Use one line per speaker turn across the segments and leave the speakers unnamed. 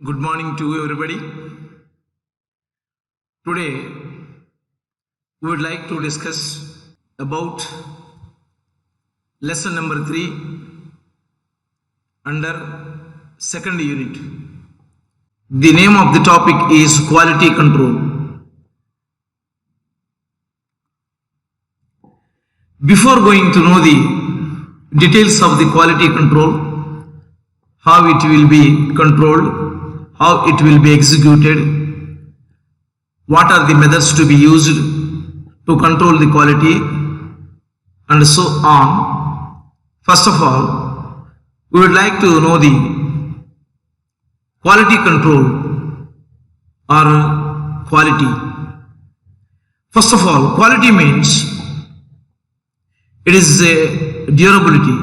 Good morning to everybody. Today we would like to discuss about lesson number 3 under second unit. The name of the topic is quality control. Before going to know the details of the quality control, how it will be controlled, how it will be executed, what are the methods to be used to control the quality, and so on. First of all, we would like to know the quality control or quality. First of all, quality means it is a durability.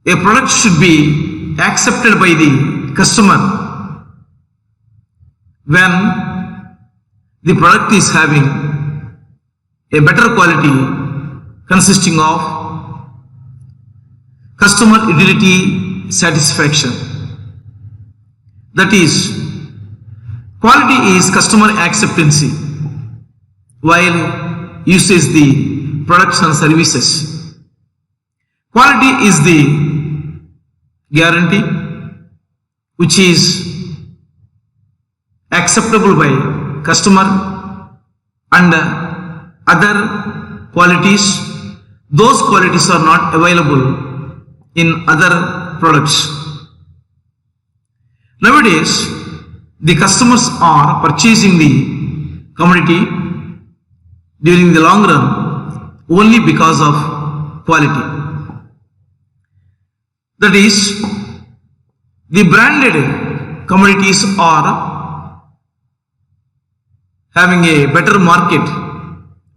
A product should be accepted by the customer when the product is having a better quality consisting of customer utility satisfaction. That is, quality is customer acceptancy while uses the products and services. Quality is the guarantee which is acceptable by customer, and other qualities, those qualities are not available in other products. Nowadays, the customers are purchasing the commodity during the long run only because of quality. That is, the branded commodities are having a better market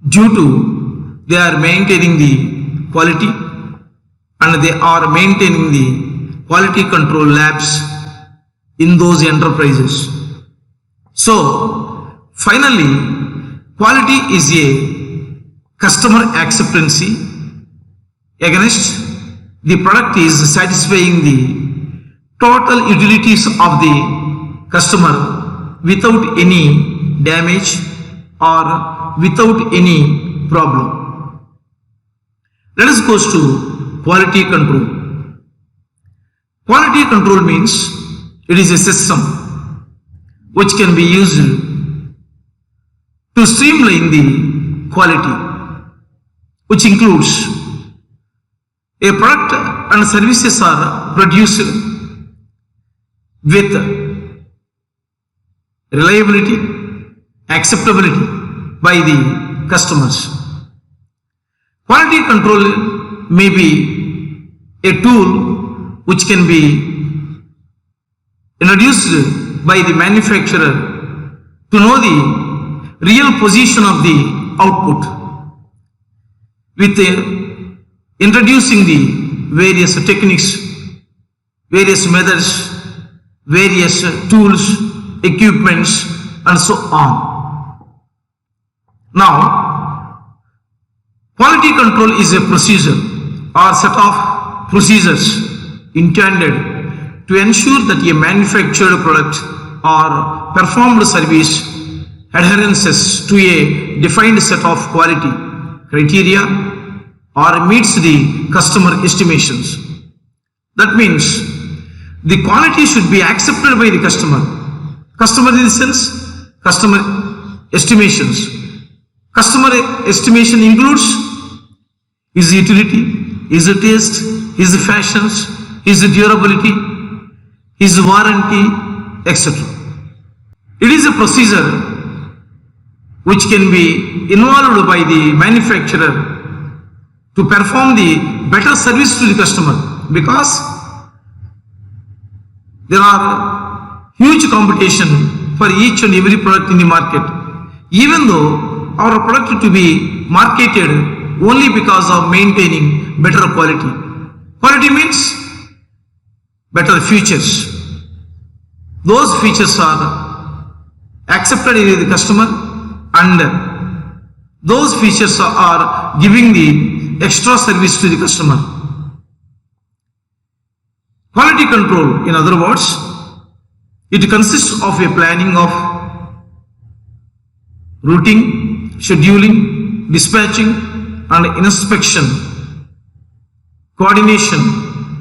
due to they are maintaining the quality and they are maintaining the quality control labs in those enterprises. So, finally, quality is a customer acceptancy against the product is satisfying the total utilities of the customer without any damage or without any problem. Let us go to quality control. Quality control means it is a system which can be used to streamline the quality, which includes a product and services are produced with reliability, acceptability by the customers. Quality control may be a tool which can be introduced by the manufacturer to know the real position of the output with introducing the various techniques, various methods, various tools, equipments, and so on. Now, quality control is a procedure or set of procedures intended to ensure that a manufactured product or performed service adheres to a defined set of quality criteria or meets the customer estimations. That means the quality should be accepted by the customer. Customer in the sense, customer estimations. Customer estimation includes his utility, his taste, his fashions, his durability, his warranty, etc. It is a procedure which can be involved by the manufacturer to perform the better service to the customer, because there are huge competition for each and every product in the market. Even though our product to be marketed only because of maintaining better quality. Quality means better features. Those features are accepted by the customer and those features are giving the extra service to the customer. Quality control, in other words, it consists of a planning of routing, scheduling, dispatching and inspection, coordination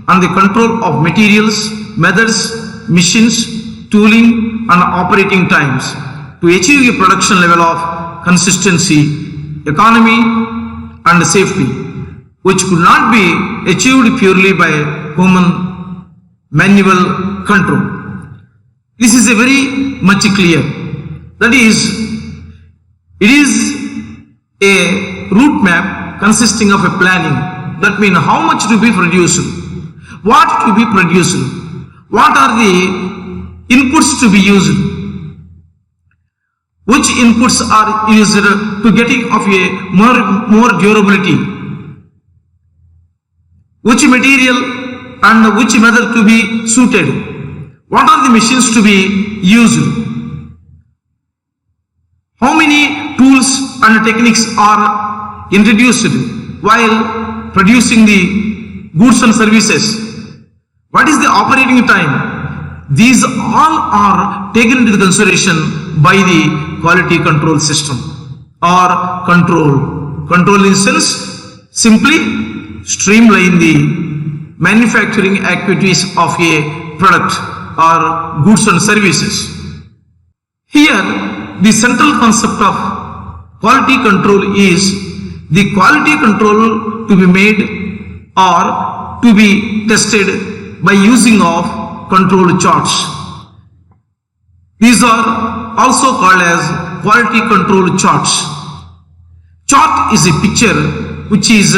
and the control of materials, methods, machines, tooling and operating times to achieve a production level of consistency, economy and safety, which could not be achieved purely by human manual control. This is a very much clear. That is, it is a route map consisting of a planning. That means how much to be produced, what to be produced, what are the inputs to be used, which inputs are used to getting of a more durability, which material and which method to be suited, what are the machines to be used, how many tools and techniques are introduced while producing the goods and services, what is the operating time. These all are taken into consideration by the quality control system or control. Control in sense simply streamline the manufacturing activities of a product or goods and services. Here, the central concept of quality control is the quality control to be made or to be tested by using of control charts. These are also called as quality control charts. Chart is a picture which is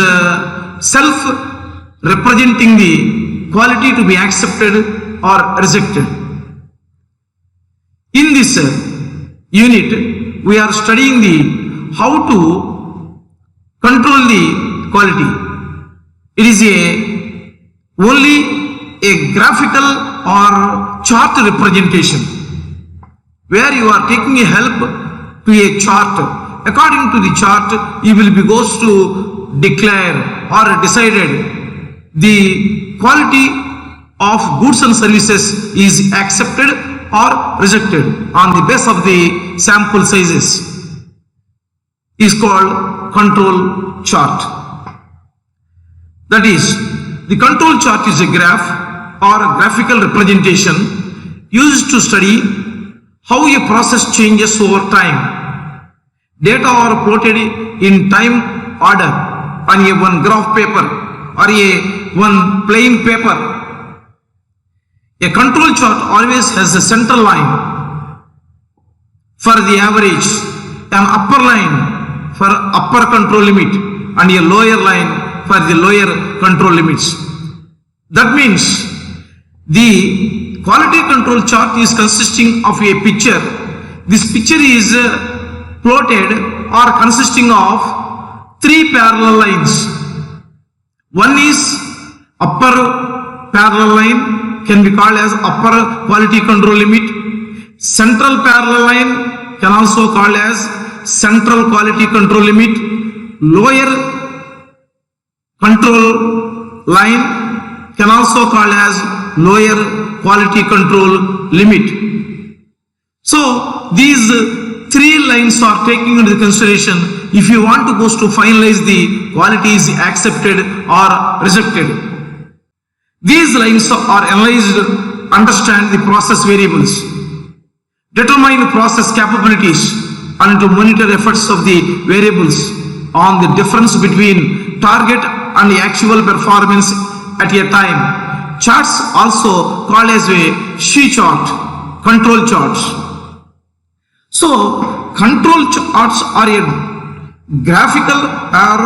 self-representing the quality to be accepted or rejected. In this unit, we are studying the how to control the quality. It is only a graphical or chart representation where you are taking a help to a chart. According to the chart, you will be goes to declare or decided the quality of goods and services is accepted or rejected on the basis of the sample sizes is called control chart. That is, the control chart is a graph or a graphical representation used to study how a process changes over time. Data are plotted in time order on a one graph paper or a one plain paper. A control chart always has a central line for the average, an upper line for upper control limit and a lower line for the lower control limits. That means the quality control chart is consisting of a picture. This picture is plotted or consisting of three parallel lines. One is upper parallel line, can be called as upper quality control limit. Central parallel line can also called as central quality control limit. Lower control line can also called as lower quality control limit. So these three lines are taken into consideration if you want to go to finalize the quality is accepted or rejected. These lines are analyzed, understand the process variables, determine process capabilities and to monitor efforts of the variables on the difference between target and the actual performance at a time. Charts also called as a C chart, control charts. So control charts are a graphical or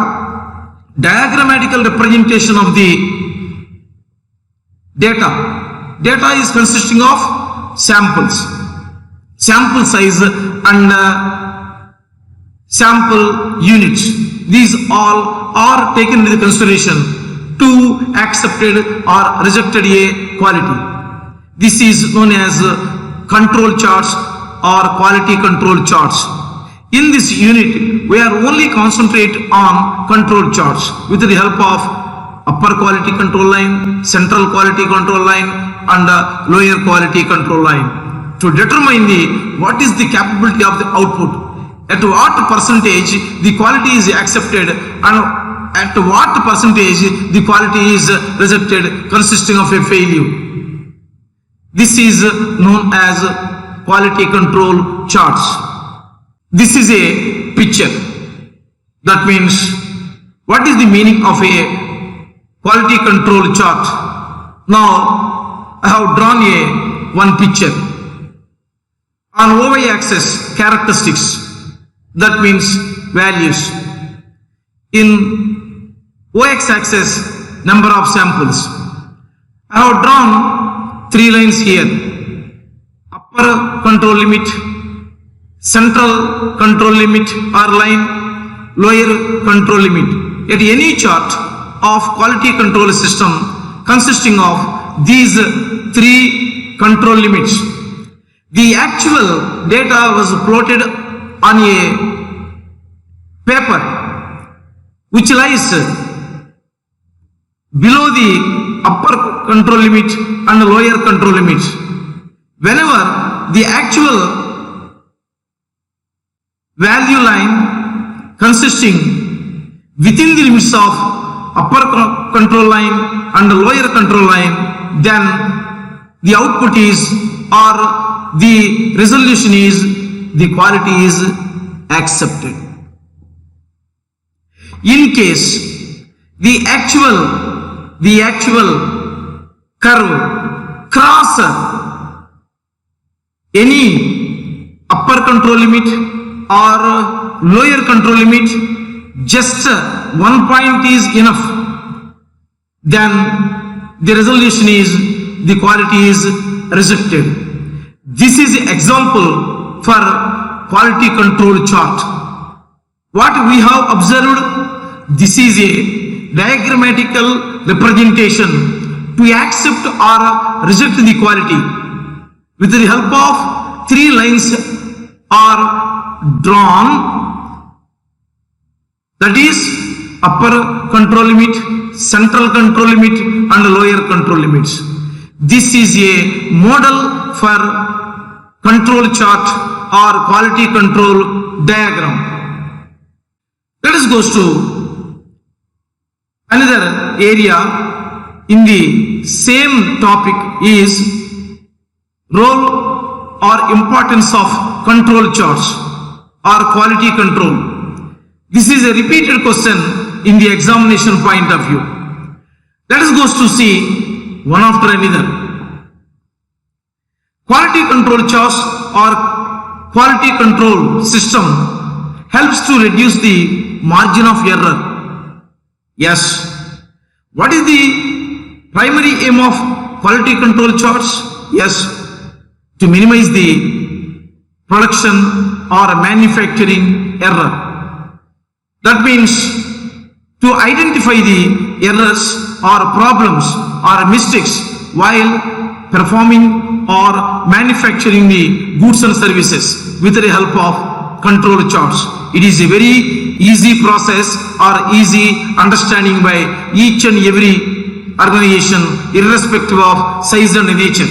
diagrammatical representation of the data. Data is consisting of samples, sample size and sample units. These all are taken into consideration to accepted or rejected a quality. This is known as control charts or quality control charts. In this unit, we are only concentrate on control charts with the help of upper quality control line, central quality control line, and lower quality control line to determine what is the capability of the output. At what percentage the quality is accepted and at what percentage the quality is rejected, consisting of a failure. This is known as quality control charts. This is a picture. That means what is the meaning of a quality control chart? Now I have drawn one picture. On y-axis, characteristics. That means values. In y-axis, number of samples. I have drawn 3 lines here. Upper control limit, central control limit or line, lower control limit. At any chart of quality control system consisting of these 3 control limits, the actual data was plotted on a paper which lies below the upper control limit and lower control limit. Whenever the actual value line consisting within the limits of upper control line and lower control line, then the output is or the resolution is the quality is accepted. In case the actual curve cross any upper control limit or lower control limit, just 1 point is enough, then the resolution is the quality is rejected. This is an example for quality control chart. What we have observed, this is a diagrammatical representation to accept or reject the quality. With the help of 3 lines are drawn, that is upper control limit, central control limit and lower control limits. This is a model for control chart or quality control diagram. Let us go to another area in the same topic is role or importance of control charts or quality control. This is a repeated question in the examination point of view. Let us go to see one after another. Quality control charts or quality control system helps to reduce the margin of error. Yes. What is the primary aim of quality control charts? Yes. To minimize the production or manufacturing error. That means to identify the errors or problems or mistakes while performing or manufacturing the goods and services with the help of control charts. It is a very easy process or easy understanding by each and every organization irrespective of size and nature.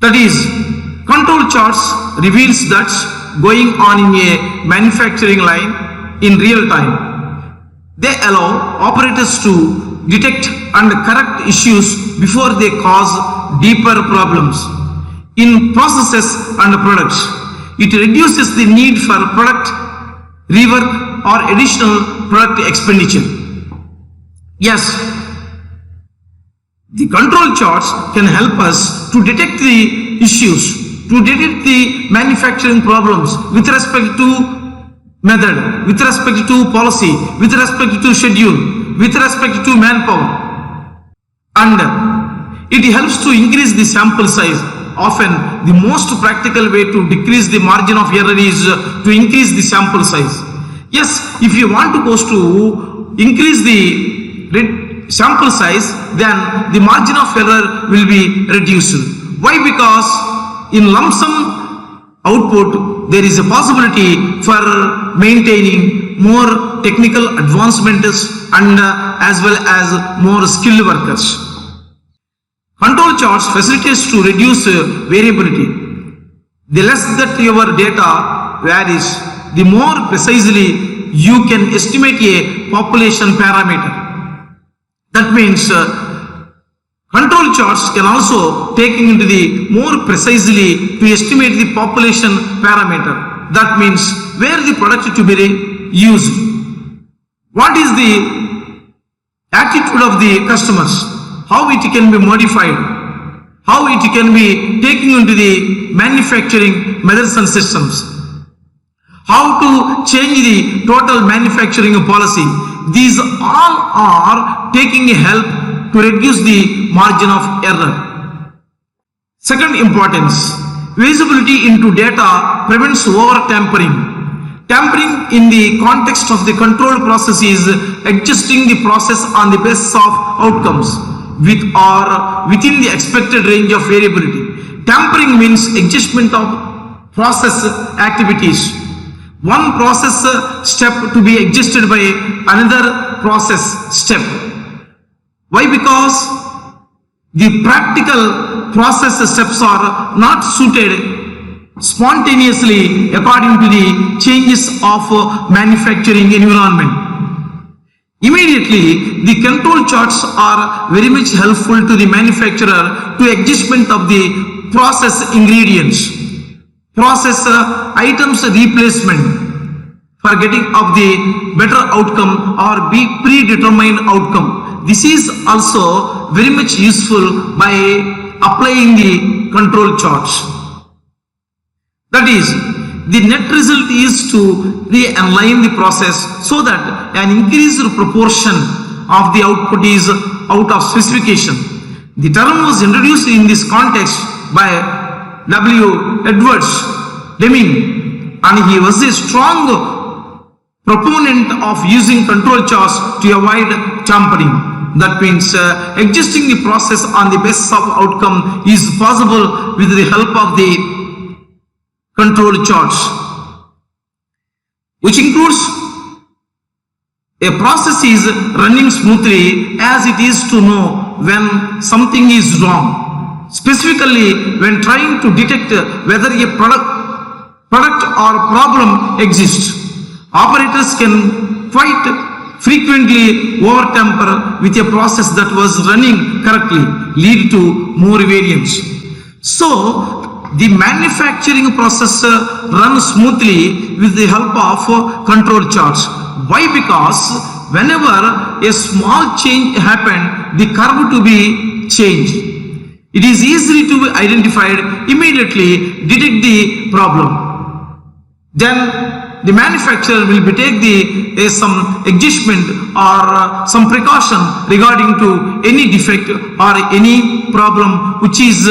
That is, control charts reveals that going on in a manufacturing line in real time. They allow operators to detect and correct issues before they cause deeper problems in processes and products. It reduces the need for product rework or additional product expenditure. Yes, the control charts can help us to detect the issues, to detect the manufacturing problems with respect to method, with respect to policy, with respect to schedule, with respect to manpower. And it helps to increase the sample size. Often the most practical way to decrease the margin of error is to increase the sample size. Yes, if you want to increase the sample size, then the margin of error will be reduced. Why? Because in lump sum output there is a possibility for maintaining more technical advancements and as well as more skilled workers. Control charts facilitates to reduce variability. The less that your data varies, the more precisely you can estimate a population parameter. That means control charts can also take into the more precisely to estimate the population parameter. That means where the product to be used. What is the attitude of the customers? How it can be modified? How it can be taken into the manufacturing methods and systems? How to change the total manufacturing policy? These all are taking a help to reduce the margin of error. Second importance, visibility into data prevents over tampering. Tampering in the context of the control process is adjusting the process on the basis of outcomes with or within the expected range of variability. Tampering means adjustment of process activities. One process step to be adjusted by another process step. Why? Because the practical process steps are not suited spontaneously according to the changes of manufacturing environment. Immediately, the control charts are very much helpful to the manufacturer to adjustment of the process ingredients, process items replacement for getting of the better outcome or be predetermined outcome. This is also very much useful by applying the control charts. That is, the net result is to realign the process so that an increased proportion of the output is out of specification. The term was introduced in this context by W. Edwards Deming, and he was a strong proponent of using control charts to avoid tampering. That means adjusting the process on the basis of outcome is possible with the help of the control charts, which includes a process is running smoothly as it is to know when something is wrong. Specifically, when trying to detect whether a product or problem exists, operators can quite frequently over tamper with a process that was running correctly, lead to more variance. So, the manufacturing process runs smoothly with the help of control charts. Why? Because whenever a small change happened, the curve to be changed. It is easily to be identified, immediately detect the problem. Then the manufacturer will be take the some adjustment or some precaution regarding to any defect or any problem which is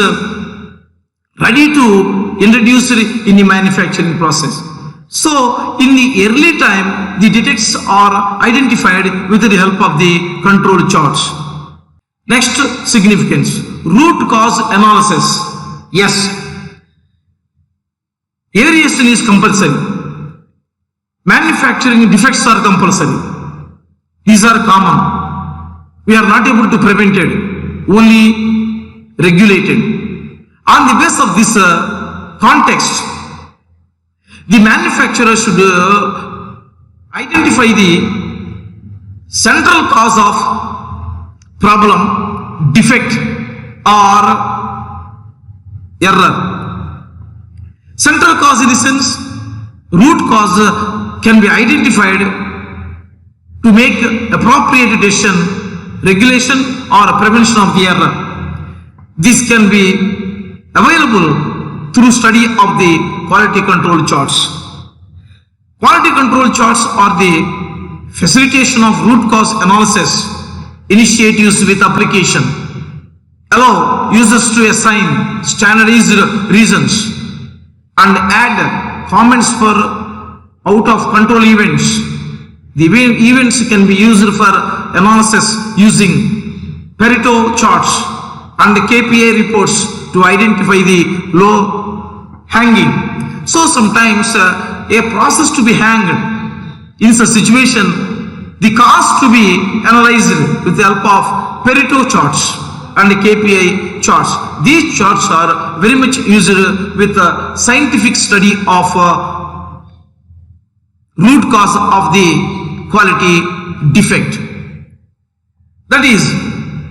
ready to introduce in the manufacturing process. So, in the early time, the defects are identified with the help of the control charts. Next significance, root cause analysis. Yes, variation is compulsory. Manufacturing defects are compulsory. These are common. We are not able to prevent it, only regulated. On the basis of this context, the manufacturer should identify the central cause of problem, defect or error. Central cause in the sense, root cause can be identified to make appropriate decision, regulation or prevention of the error. This can be available through study of the quality control charts. Quality control charts are the facilitation of root cause analysis initiatives with application, allow users to assign standardized reasons and add comments for out of control events. The events can be used for analysis using Pareto charts and KPI reports to identify the low hanging. So sometimes a process to be hanged In such situation, the cost to be analyzed with the help of Pareto charts and KPI charts. These charts are very much used with the scientific study of root cause of the quality defect. That is,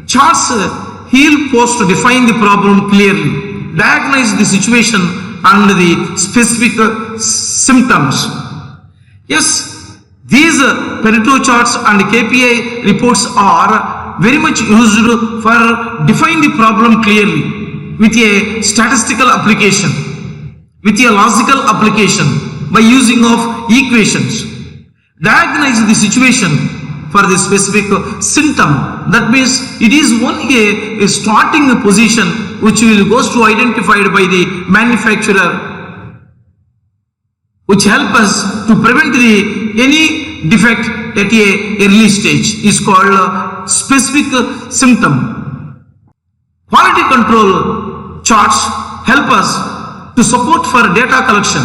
charts help us to define the problem clearly, diagnose the situation and the specific symptoms. Yes, these Pareto charts and KPI reports are very much used for define the problem clearly with a statistical application, with a logical application by using of equations. Diagnose the situation for the specific symptom. That means it is only a starting position which will goes to identified by the manufacturer, which help us to prevent any defect at a early stage, is called specific symptom. Quality control charts help us to support for data collection,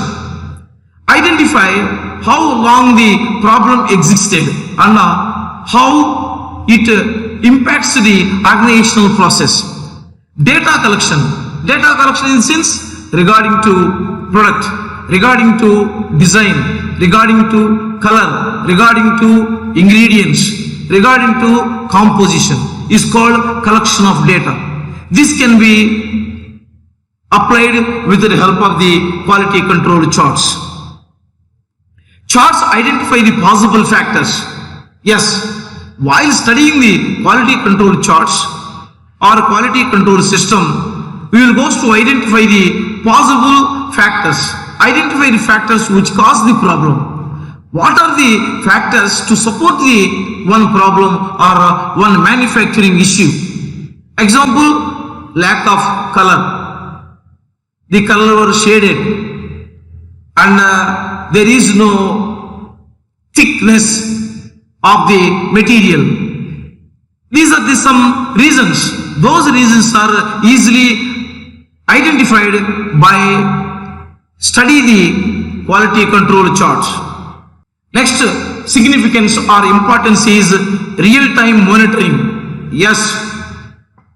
identify how long the problem existed and how it impacts the organizational process. Data collection in the sense regarding to product, regarding to design, regarding to color, regarding to ingredients, regarding to composition is called collection of data. This can be applied with the help of the quality control charts. Charts identify the possible factors. Yes, while studying the quality control charts or quality control system, we will go to identify the possible factors, identify the factors which cause the problem. What are the factors to support the one problem or one manufacturing issue? Example, lack of color. The color was shaded and there is no thickness of the material. These are some reasons. Those reasons are easily identified by study the quality control charts. Next significance or importance is real-time monitoring. Yes,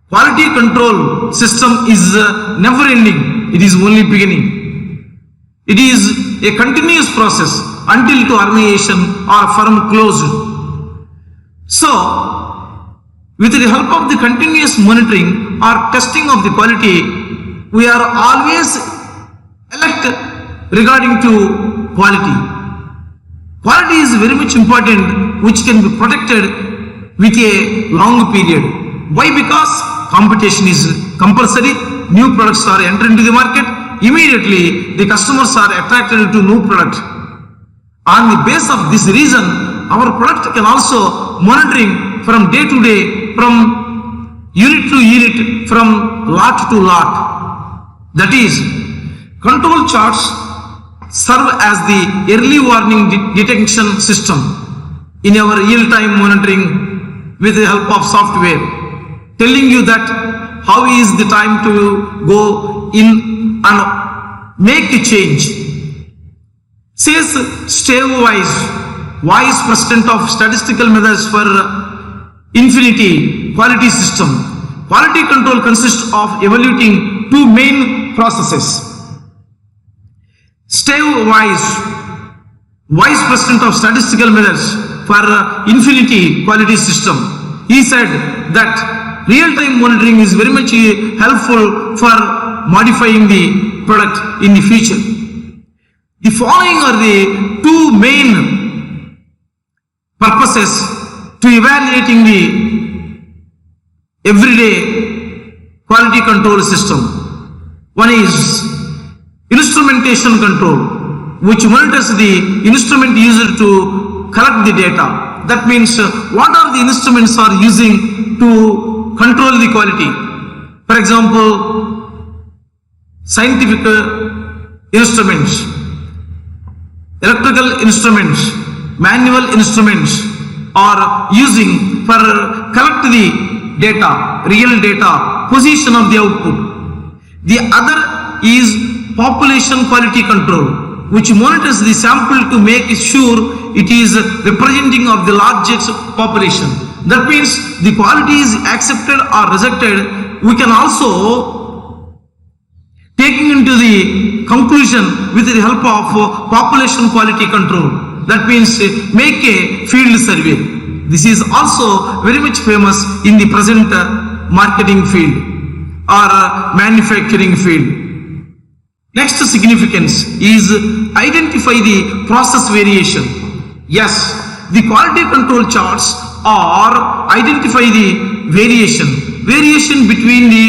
quality control system is never ending. It is only beginning. It is a continuous process until to organization or firm closed. So, with the help of the continuous monitoring or testing of the quality, we are always alert regarding to quality. Quality is very much important, which can be protected with a long period. Why? Because competition is compulsory, new products are entered into the market, immediately the customers are attracted to new product. On the base of this reason, our product can also monitoring from day to day, from unit to unit, from lot to lot. That is, control charts serve as the early warning detection system in our real-time monitoring with the help of software, telling you that how is the time to go in and make a change. Says step-wise percent of statistical methods for infinity quality system. Quality control consists of evaluating two main processes. Step-wise percent of statistical methods for infinity quality system. He said that real-time monitoring is very much helpful for modifying the product in the future. The following are the two main purposes to evaluating the everyday quality control system. One is instrumentation control, which monitors the instrument used to collect the data. That means what are the instruments are using to control the quality. For example, scientific instruments, electrical instruments, manual instruments are using for collect the data, real data, position of the output. The other is population quality control, which monitors the sample to make sure it is representing of the largest population. That means the quality is accepted or rejected. We can also taking into the conclusion with the help of population quality control. That means make a field survey. This is also very much famous in the present marketing field or manufacturing field. Next significance is identify the process variation. Yes, the quality control charts are identify the variation between the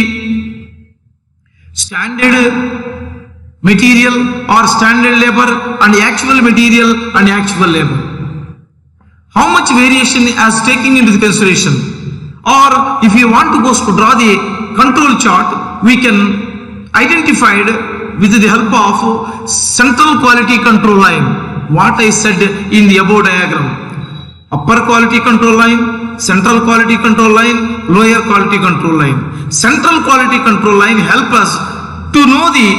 standard material or standard labor and actual material and actual labor. How much variation is taken into the consideration? Or if you want to go to draw the control chart, we can identify it with the help of central quality control line. What I said in the above diagram. Upper quality control line, central quality control line, lower quality control line. Central quality control line help us to know the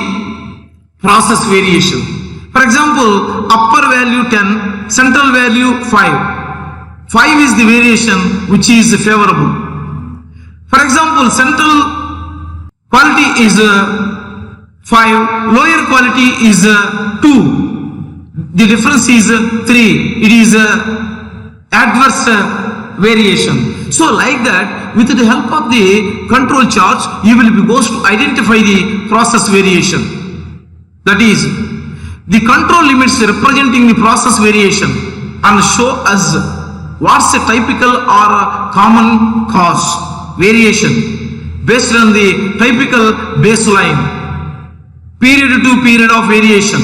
process variation. For example, upper value 10, central value 5. 5 is the variation which is favorable. For example, central quality is 5, lower quality is 2. The difference is 3. It is adverse variation. So like that, with the help of the control charts, you will be able to identify the process variation. That is, the control limits representing the process variation and show us what's a typical or common cause variation based on the typical baseline. Period to period of variation.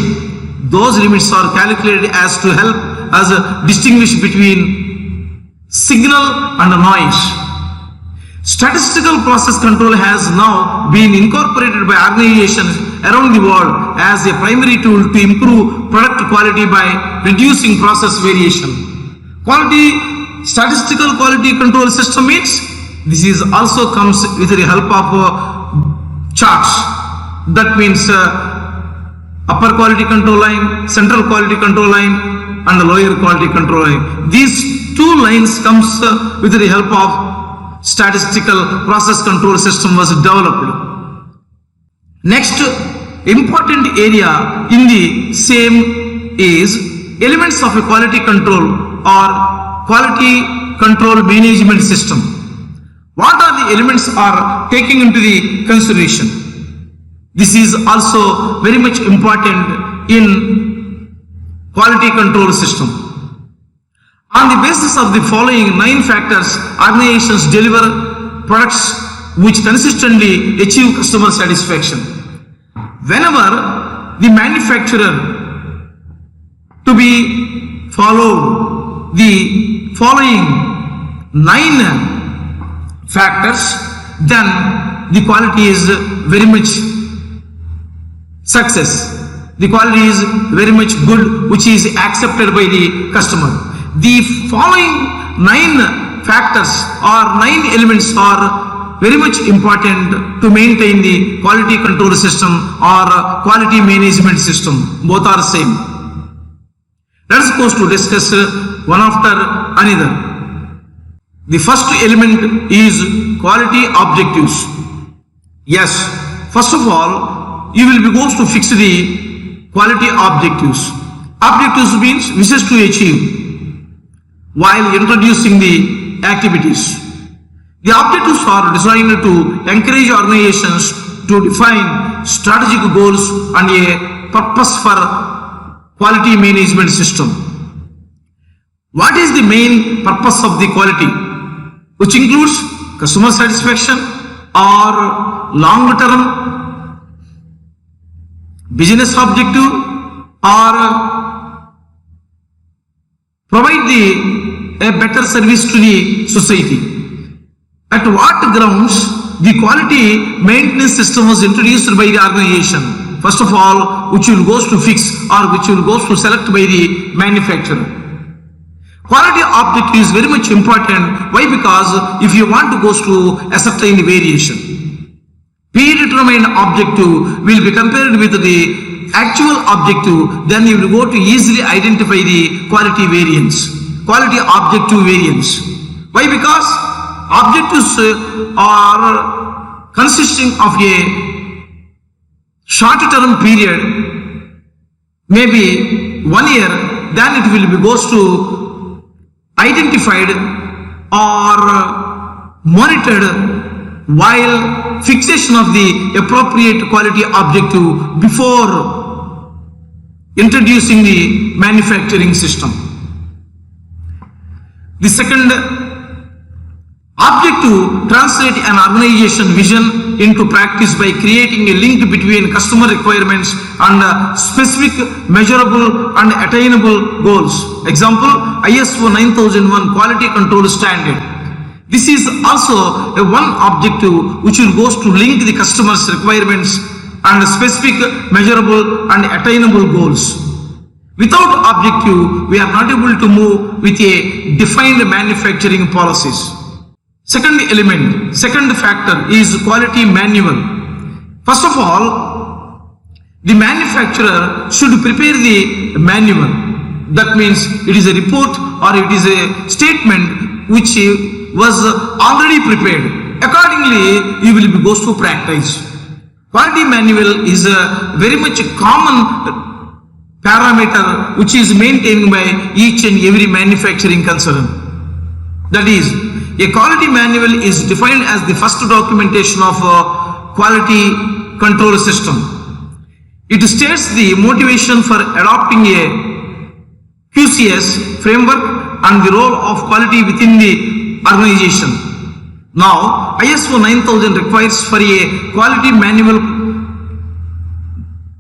Those limits are calculated as to help us distinguish between signal and noise. Statistical process control has now been incorporated by organizations around the world as a primary tool to improve product quality by reducing process variation. Statistical quality control system means this is also comes with the help of charts. That means upper quality control line, central quality control line and the lower quality control line. These two lines comes with the help of statistical process control system was developed. Next important area in the same is elements of a quality control or quality control management system. What are the elements are taken into the consideration? This is also very much important in quality control system. On the basis of the following 9 factors, organizations deliver products which consistently achieve customer satisfaction. Whenever the manufacturer to be followed the following 9 factors, then the quality is very much success. The quality is very much good, which is accepted by the customer. The following 9 factors or 9 elements are very much important to maintain the quality control system or quality management system. Both are same. Let us go to discuss one after another. The first element is quality objectives. Yes, first of all, you will be supposed to fix the quality objectives. Objectives means wishes to achieve while introducing the activities. The objectives are designed to encourage organizations to define strategic goals and a purpose for quality management system. What is the main purpose of the quality? Which includes customer satisfaction or long-term business objective or provide a better service to the society. At what grounds the quality maintenance system was introduced by the organization? First of all, which will go to fix or which will go to select by the manufacturer. Quality objective is very much important. Why? Because if you want to go to ascertain the variation, predetermined objective will be compared with the actual objective, then you will go to easily identify the quality variance, quality objective variance. Why? Because objectives are consisting of a short term period, maybe 1 year, then it will be goes to identified or monitored, while fixation of the appropriate quality objective before introducing the manufacturing system. The second objective, translate an organization vision into practice by creating a link between customer requirements and specific measurable and attainable goals. Example, ISO 9001 quality control standard. This is also a one objective which will goes to link the customer's requirements and specific measurable and attainable goals. Without objective, we are not able to move with a defined manufacturing policies. Second element, second factor is quality manual. First of all, the manufacturer should prepare the manual. That means it is a report or it is a statement which was already prepared. Accordingly, you will be goes to practice. Quality manual is a very much common parameter which is maintained by each and every manufacturing concern. That is, a quality manual is defined as the first documentation of a quality control system. It states the motivation for adopting a QCS framework and the role of quality within the organization. Now, ISO 9000 requires for a quality manual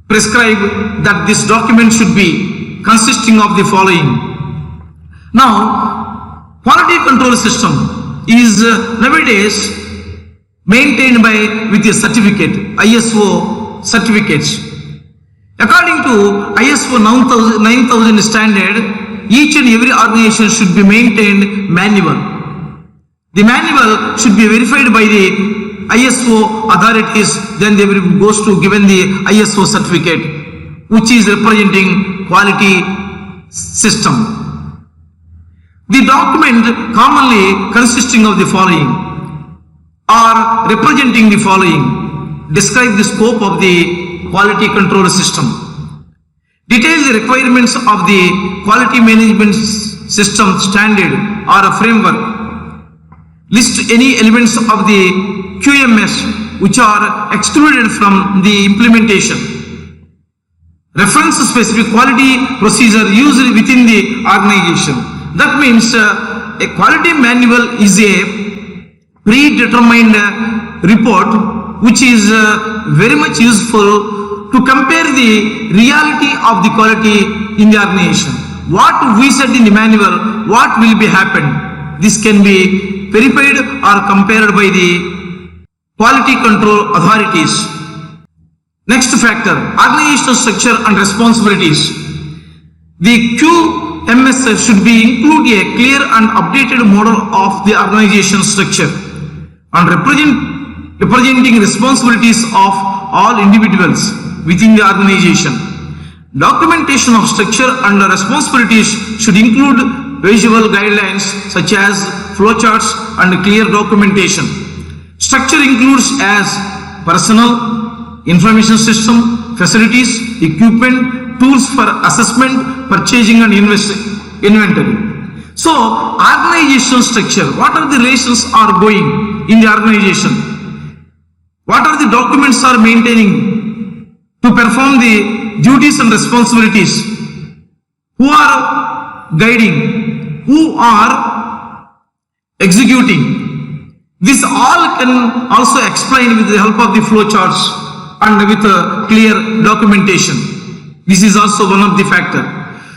prescribe that this document should be consisting of the following. Now, quality control system is nowadays maintained by with a certificate, ISO certificates. According to ISO 9000 standard, each and every organization should be maintained manual. The manual should be verified by the ISO authorities, then they will goes to given the ISO certificate, which is representing quality system. The document commonly consisting of the following or representing the following: describe the scope of the quality control system, detail the requirements of the quality management system standard or a framework, list any elements of the QMS which are excluded from the implementation, reference specific quality procedure used within the organization. That means a quality manual is a predetermined report which is very much useful to compare the reality of the quality in the organization. What we said in the manual, what will be happened, this can be verified or compared by the quality control authorities. Next factor, organizational structure and responsibilities. The QMS should be include a clear and updated model of the organization structure and representing responsibilities of all individuals within the organization. Documentation of structure and responsibilities should include visual guidelines such as flowcharts and clear documentation. Structure includes as personnel, information system, facilities, equipment, tools for assessment, purchasing and inventory. So, organizational structure, what are the relations are going in the organization? What are the documents are maintaining to perform the duties and responsibilities? Who are guiding? Who are executing? This all can also explain with the help of the flowcharts and with a clear documentation. This is also one of the factor.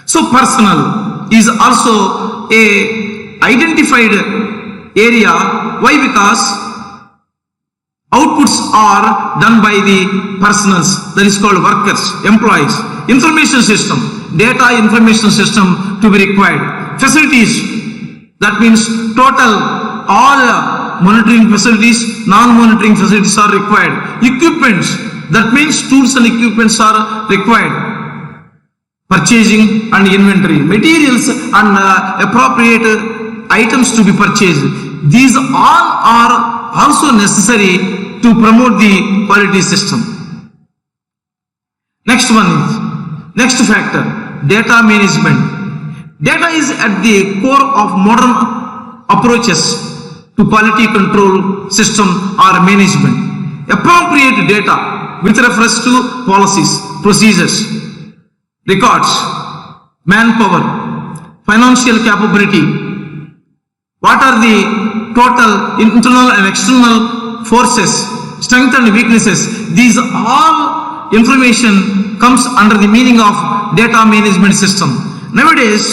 So personnel is also a identified area. Why? Because outputs are done by the personals, that is called workers, employees. Information system, data information system to be required. Facilities, that means total all monitoring facilities, non-monitoring facilities are required. Equipments, That means tools and equipments are required. Purchasing and inventory, materials and appropriate items to be purchased. These all are also necessary to promote the quality system. Next factor, data management. Data is at the core of modern approaches to quality control system or management. Appropriate data with reference to policies, procedures, records, manpower, financial capability, what are the total internal and external forces, strengths and weaknesses. These all information comes under the meaning of data management system. Nowadays,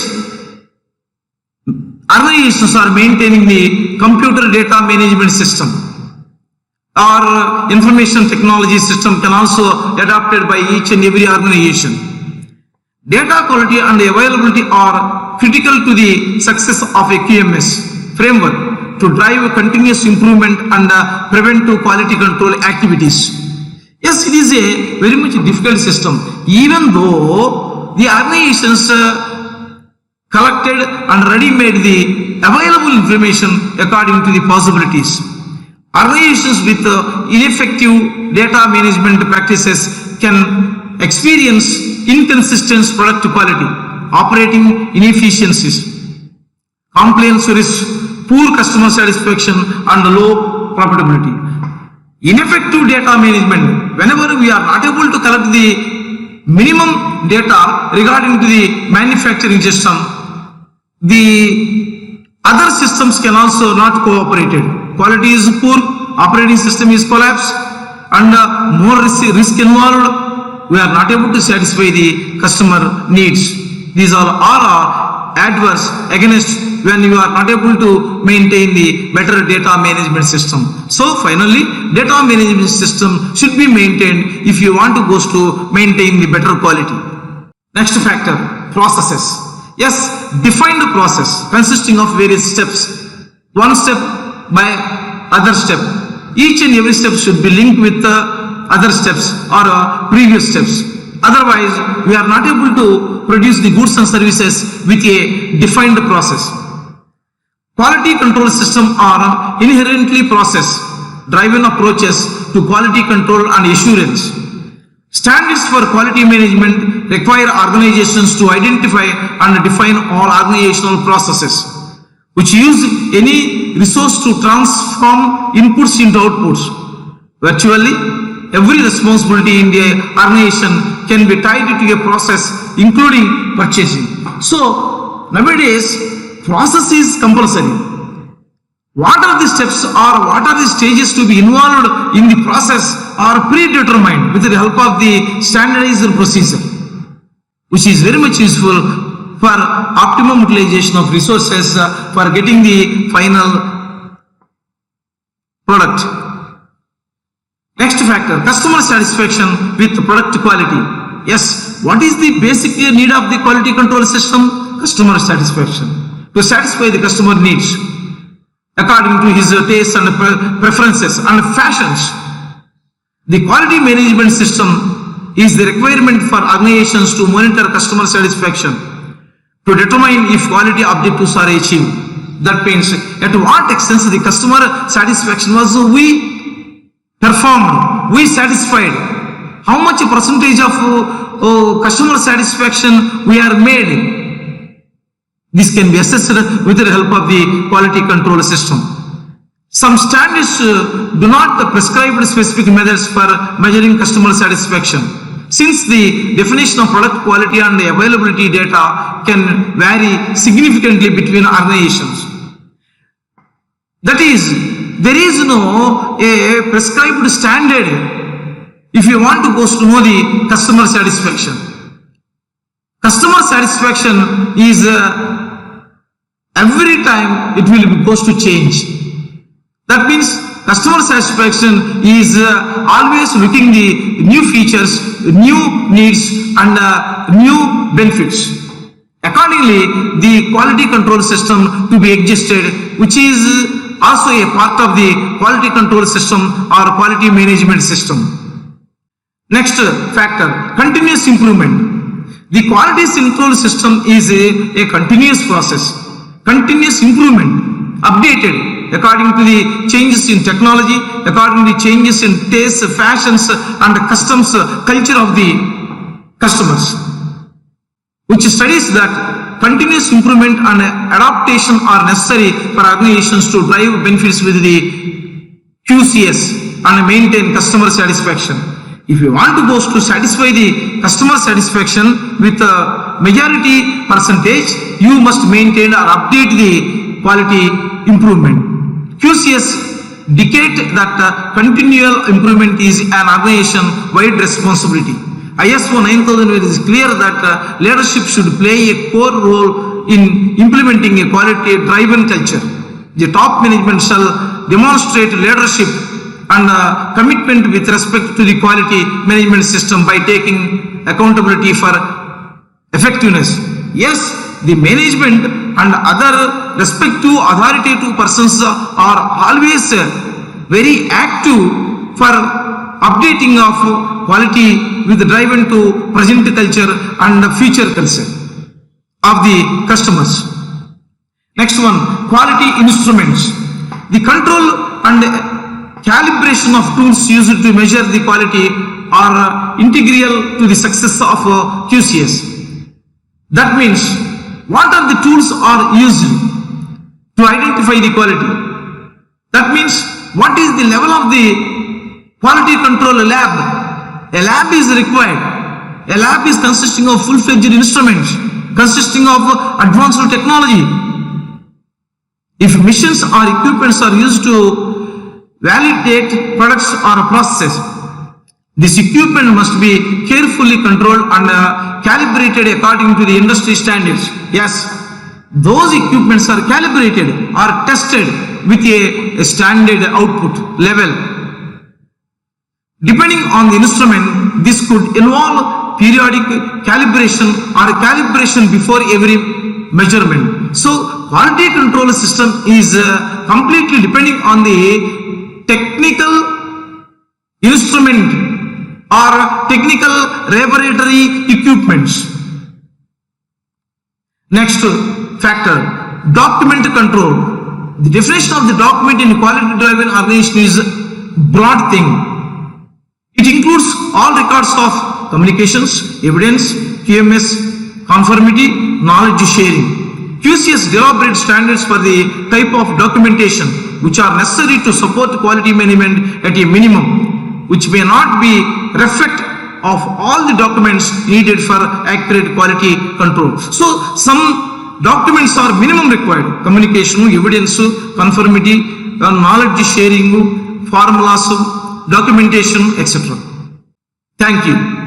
organizations are maintaining the computer data management system. Our information technology system can also be adopted by each and every organization. Data quality and availability are critical to the success of a QMS framework to drive continuous improvement and prevent quality control activities. Yes, it is a very much difficult system, even though the organizations collected and ready-made the available information according to the possibilities. Organizations with ineffective data management practices can experience inconsistent product quality, operating inefficiencies, compliance risk, poor customer satisfaction and low profitability. Ineffective data management, whenever we are not able to collect the minimum data regarding to the manufacturing system, the other systems can also not cooperate. Quality is poor, operating system is collapsed, and more risk involved. We are not able to satisfy the customer needs. These all are adverse against when you are not able to maintain the better data management system. So finally, data management system should be maintained if you want to maintain the better quality. Next factor, processes. Yes, defined process consisting of various steps, one step by other step. Each and every step should be linked with the other steps or previous steps. Otherwise, we are not able to produce the goods and services with a defined process. Quality control systems are inherently process-driven approaches to quality control and assurance. Standards for quality management require organizations to identify and define all organizational processes, which use any resource to transform inputs into outputs. Virtually, every responsibility in the organization can be tied to a process, including purchasing. So, nowadays, process is compulsory. What are the steps or what are the stages to be involved in the process are predetermined with the help of the standardized procedure, which is very much useful for optimum utilization of resources for getting the final product. Next factor, customer satisfaction with product quality. Yes, what is the basic need of the quality control system? Customer satisfaction. To satisfy the customer needs according to his tastes and preferences and fashions. The quality management system is the requirement for organizations to monitor customer satisfaction to determine if quality objectives are achieved. That means at what extent the customer satisfaction was we performed, we satisfied, how much percentage of customer satisfaction we are made. This can be assessed with the help of the quality control system. Some standards do not prescribe specific methods for measuring customer satisfaction, since the definition of product quality and the availability data can vary significantly between organizations. That is, there is no a prescribed standard if you want to know the customer satisfaction. Customer satisfaction is every time it will be goes to change. That means customer satisfaction is always looking the new features, new needs and new benefits. Accordingly, the quality control system to be existed, which is also a part of the quality control system or quality management system. Next factor, continuous improvement. The quality control system is a continuous process, continuous improvement, updated according to the changes in technology, according to the changes in tastes, fashions and customs, culture of the customers, which studies that continuous improvement and adaptation are necessary for organizations to drive benefits with the QCS and maintain customer satisfaction. If you want to satisfy the customer satisfaction with a majority percentage, you must maintain or update the quality improvement. QCS dictate that continual improvement is an organization-wide responsibility. ISO 9000 is clear that leadership should play a core role in implementing a quality-driven culture. The top management shall demonstrate leadership and commitment with respect to the quality management system by taking accountability for effectiveness. Yes, the management and other respective authoritative persons are always very active for updating of quality with driven to present culture and future culture of the customers. Next one, quality instruments. The control and calibration of tools used to measure the quality are integral to the success of QCS. That means, what are the tools are used to identify the quality? That means, what is the level of the quality control lab? A lab is required. A lab is consisting of full-fledged instruments, consisting of advanced technology. If machines or equipments are used to validate products or processes, this equipment must be carefully controlled and calibrated according to the industry standards. Yes, those equipments are calibrated or tested with a standard output level. Depending on the instrument, this could involve periodic calibration or calibration before every measurement. So, quality control system is completely depending on the technical instrument or technical laboratory equipments. Next factor, document control. The definition of the document in quality driven organization is broad thing. It includes all records of communications, evidence, QMS, conformity, knowledge sharing. QCS developed standards for the type of documentation which are necessary to support quality management at a minimum, which may not be reflect of all the documents needed for accurate quality control. So, some documents are minimum required: communication, evidence, conformity, knowledge sharing, formulas, documentation, etc. Thank you.